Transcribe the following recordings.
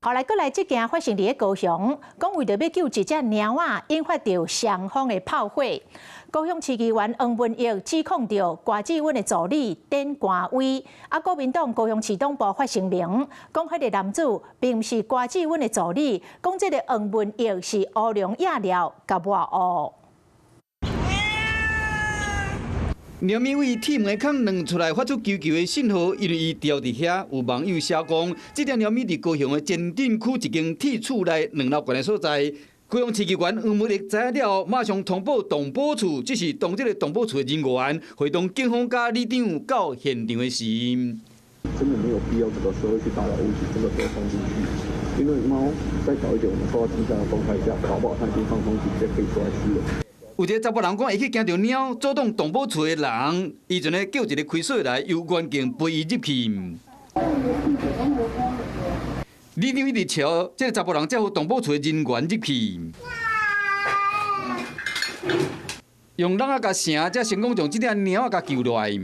后来，这件发生伫高雄，讲为着要救一只猫仔，引发着双方的炮火。高雄市议员黄文义指控着瓜子阮的助理顶官威，国民党高雄市党部发声明，讲迄个男子并不是瓜子阮的助理，讲这个黄文义是乌龙野料甲抹乌。 猫咪为铁门孔亮出来，发出求救的信号，因为伊吊伫遐。有网友写讲，这条猫咪伫高雄的前镇区一间铁厝内2楼高的所在。高雄市议员黄文义知影了后，马上通报动保处，这是当这个动保处的人员会同警方甲里长到现场的时。真的没有必要这个时候去打扰物体，这个时候放进去，因为猫再小一点，我们受到惊吓的状态下，搞不好它已经放松警戒，可以出来吃了。 有一个查甫人讲，会去惊到猫，主动动保处的人，伊阵呢叫一个开锁来，由员警陪伊入去。里长一直瞧，这个查甫人才有动保处的人员入去，用人甲绳，才成功将这只猫甲救落来。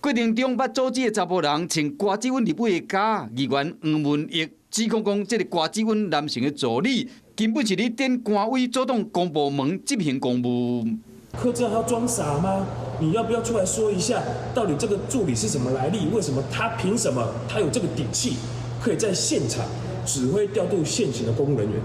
过程中捌阻止的查甫人穿瓜子阮入尾的假，议员黄文义指控讲，这个瓜子阮男性的助理。 根本是你顶官威主动公部门执行公务。柯志豪装傻吗？你要不要出来说一下，到底这个助理是什么来历？为什么他凭什么他有这个底气，可以在现场指挥调度现行的公务人员？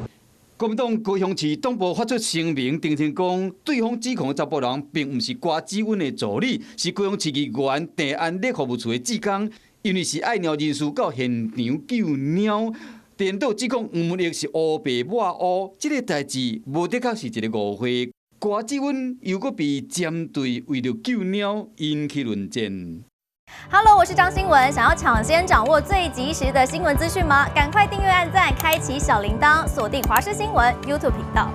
国民党高雄市党部发出声明，澄清讲，对方指控的查甫人并不是瓜子阮的助理，是高雄市议员地安列服务处的职工，因为是爱鸟人士到现场救猫。 颠倒指控黄文义是乌白抹乌，这个代志无的确是一个误会。瓜子阮又搁被针对为了救猫引起论战。Hello， 我是张新文，想要抢先掌握最及时的新闻资讯吗？赶快订阅、按赞、开启小铃铛，锁定华视新闻 YouTube 频道。